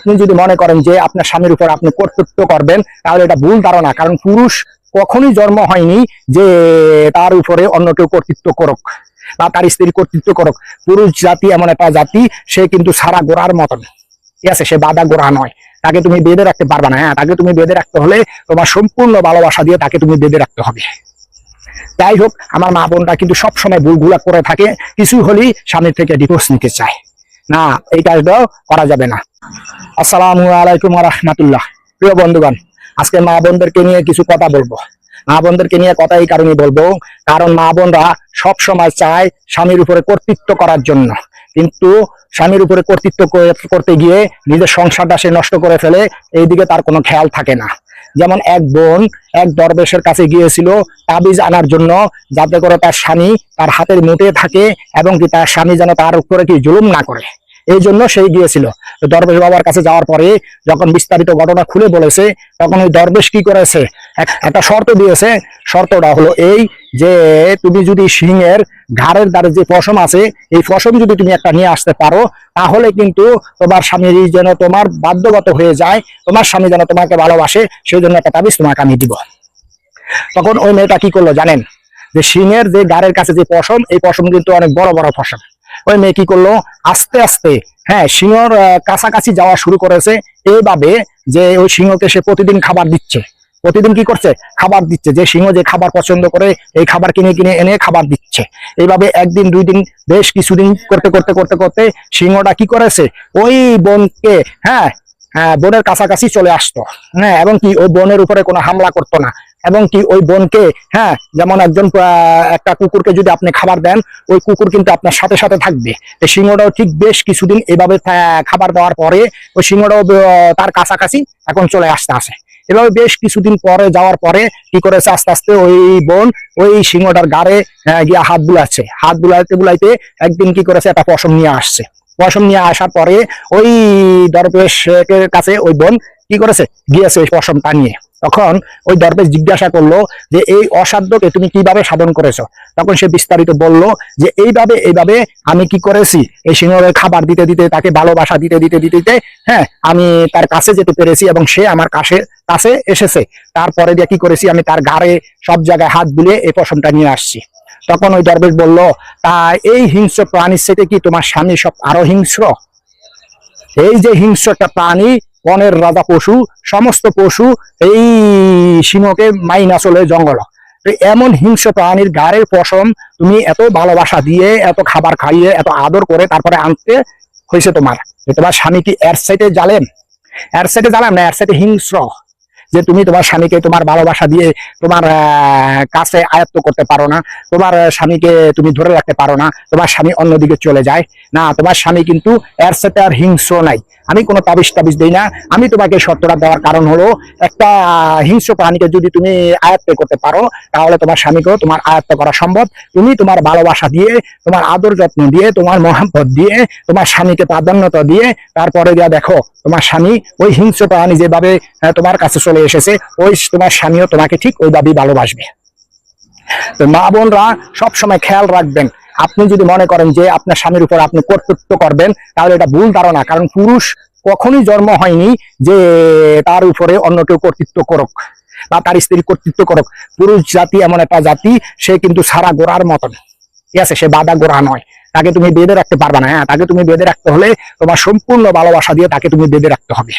আপনি যদি মনে করেন যে আপনার স্বামীর উপর আপনি কর্তৃত্ব করবেন, তাহলে এটা ভুল ধারণা। কারণ পুরুষ কখনোই জন্ম হয়নি যে তার উপরে অন্য কেউ কর্তৃত্ব করুক বা তার স্ত্রী কর্তৃত্ব করুক। পুরুষ জাতি এমন একটা জাতি, সে কিন্তু সারা গোড়ার মতন, ঠিক আছে? সে বাঁধা গোড়া নয়, তাকে তুমি বেঁধে রাখতে পারবে না। হ্যাঁ, তাকে তুমি বেঁধে রাখতে হলে তোমার সম্পূর্ণ ভালোবাসা দিয়ে তাকে তুমি বেঁধে রাখতে হবে। যাই হোক, আমার মা বোনরা কিন্তু সবসময় ভুলগুলা করে থাকে, কিছু হলেই স্বামীর থেকে ডিভোর্স নিতে চায় না। এই কাজটাও করা যাবে না। আসসালামু আলাইকুম ওয়া রাহমাতুল্লাহ। প্রিয় বন্ধুগণ, আজকে মা বোনদেরকে নিয়ে কিছু কথা বলবো। মা বোনদেরকে নিয়ে কথা এই কারণে বলবো, কারণ মা বোনরা সব সময় চায় স্বামীর উপরে কর্তৃত্ব করার জন্য, কিন্তু স্বামীর উপরে কর্তৃত্ব করতে গিয়ে নিজের সংসারটা সে নষ্ট করে ফেলে, এইদিকে তার কোনো খেয়াল থাকে না। যেমন এক বোন এক দরবেশের কাছে গিয়েছিল তাবিজ আনার জন্য, যাতে করে তার স্বামী তার হাতের মুঠে থাকে এবং কি তার স্বামী যেন তার উপরে কি জুলুম না করে, এই জন্য সেই গিয়েছিল। দরবেশ বাবার কাছে যাওয়ার পরে যখন বিস্তারিত ঘটনা খুলে বলেছে, তখন ওই দরবেশ কি করেছে, একটা শর্ত দিয়েছে। শর্তটা হলো এই যে, তুমি যদি সিংহের ঘাড়ের দ্বারে যে পশম আছে, এই পশম যদি তুমি একটা নিয়ে আসতে পারো, তাহলে কিন্তু তোমার স্বামী যেন তোমার বাধ্যগত হয়ে যায়, তোমার স্বামী যেন তোমাকে ভালোবাসে, সেই জন্য একটা তাবিজ তোমাকে আমি দিব। তখন ওই মেয়েটা কি করলো জানেন? যে সিংহের যে ঘাড়ের কাছে যে পশম, এই পশম কিন্তু অনেক বড় বড় পশম। ওই মেয়ে কি করলো, আস্তে আস্তে সিংহর কাছাকাছি যাওয়া শুরু করেছে, এইভাবে যে ওই সিংহকে সে প্রতিদিন খাবার দিচ্ছে। প্রতিদিন কি করছে, খাবার দিচ্ছে। যে সিংহ যে খাবার পছন্দ করে, এই খাবার কিনে কিনে এনে খাবার দিচ্ছে। এইভাবে একদিন দুই দিন বেশ কিছুদিন করতে করতে করতে করতে সিংহটা কি করেছে, ওই বোনকে বোনের কাছাকাছি চলে আসতো। এবং কি ওই বোনের উপরে কোনো হামলা করতো না। এবং কি ওই বোনকে যেমন একটা কুকুরকে যদি আপনি খাবার দেন, ওই কুকুর কিন্তু আপনার সাথে সাথে থাকবে। এই সিংহটাও ঠিক বেশ কিছুদিন এভাবে খাবার দেওয়ার পরে ওই সিংহটাও তার কাছাকাছি এখন চলে আসে। এভাবে বেশ কিছুদিন পরে যাওয়ার পরে কি করেছে, আস্তে আস্তে ওই বোন ওই সিংহটার গাড়ে গিয়ে হাত বুলাচ্ছে। হাত বুলাইতে বুলাইতে একদিন কি করেছে, একটা পশম নিয়ে আসছে। পশম নিয়ে আসার পরে ওই দরবেশের কাছে ওই বোন কি করেছে, গিয়েছে ওই পশমটা নিয়ে। তখন ওই দরবেশ জিজ্ঞাসা করলো যে, এই অসাধ্যকে তুমি কিভাবে সাধন করেছো? তখন সে বিস্তারিত বলল যে, এইভাবে আমি কি করেছি, এই সিংহকে খাবার দিতে দিতে, তাকে ভালোবাসা দিতে দিতে দিতে দিতে আমি তার কাছে যেতে পেরেছি এবং সে আমার কাছে এসেছে। তারপরে দিয়ে কি করেছি, আমি তার ঘাড়ে সব জায়গায় হাত বুলিয়ে এই পশমটা নিয়ে আসছি। তখন ওই দরবেশ বলল, তা এই হিংস্র প্রাণীর সাথে কি তোমার স্বামী সব আরো হিংস্র? এই যে হিংস্র একটা প্রাণী, বনের রাজা পশু, সমস্ত পশু এই সিংহকে মাইনা চলে জঙ্গল। এমন হিংস্র প্রাণীর গাড়ের পশম তুমি এত ভালোবাসা দিয়ে, এত খাবার খাইয়ে, এত আদর করে তারপরে আনতে হয়েছে তোমার। তোমার স্বামী কি এর সাইডে জালেম? এর সাইডে জালেম না, এর সাইডে হিংস্র। যে তুমি তোমার স্বামীকে তোমার ভালোবাসা দিয়ে তোমার কাছে আয়ত্ত করতে পারো না, তোমার স্বামীকে তুমি ধরে রাখতে পারো না, তোমার স্বামী অন্যদিকে চলে যায়। না, তোমার স্বামী কিন্তু এর সাথে আর হিংস্র নাই। আমি কোনো তাবিজ দিই না। আমি তোমাকে শর্তটা দেওয়ার কারণ হলো, একটা হিংস্র প্রাণীকে যদি তুমি আয়ত্ত করতে পারো, তাহলে তোমার স্বামীকেও তোমার আয়ত্ত করা সম্ভব। তুমি তোমার ভালোবাসা দিয়ে, তোমার আদর যত্ন দিয়ে, তোমার মহব্বত দিয়ে, তোমার স্বামীকে প্রাধান্যতা দিয়ে, তারপরে গিয়ে দেখো তোমার স্বামী ওই হিংস্র প্রাণী যেভাবে তোমার কাছে চলে এসেছে, ওই তোমার স্বামীও তোমাকে ঠিক ওইভাবেই ভালোবাসবে। তো মা বোনরা সবসময় খেয়াল রাখবেন, আপনি যদি মনে করেন যে আপনার স্বামীর উপর আপনি কর্তৃত্ব করবেন, তাহলে এটা ভুল ধারণা। কারণ পুরুষ কখনোই জন্ম হয়নি যে তার উপরে অন্য কেউ কর্তৃত্ব করুক বা তার স্ত্রী কর্তৃত্ব করুক। পুরুষ জাতি এমন একটা জাতি, সে কিন্তু সারা গোড়ার মতন, ঠিক আছে? সে বাঁধা গোড়া নয়, তাকে তুমি বেঁধে রাখতে পারবে না। তাকে তুমি বেঁধে রাখতে হলে তোমার সম্পূর্ণ ভালোবাসা দিয়ে তাকে তুমি বেঁধে রাখতে হবে।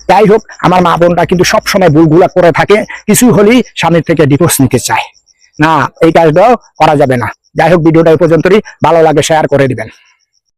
যাই হোক, আমার মা বোনরা কিন্তু সবসময় ভুলগুলা করে থাকে, কিছু হলেই স্বামীর থেকে ডিভোর্স নিতে চায় না। এই কাজটাও করা যাবে না। যাই হোক, ভিডিওটা এই পর্যন্তই। ভালো লাগে শেয়ার করে দিবেন।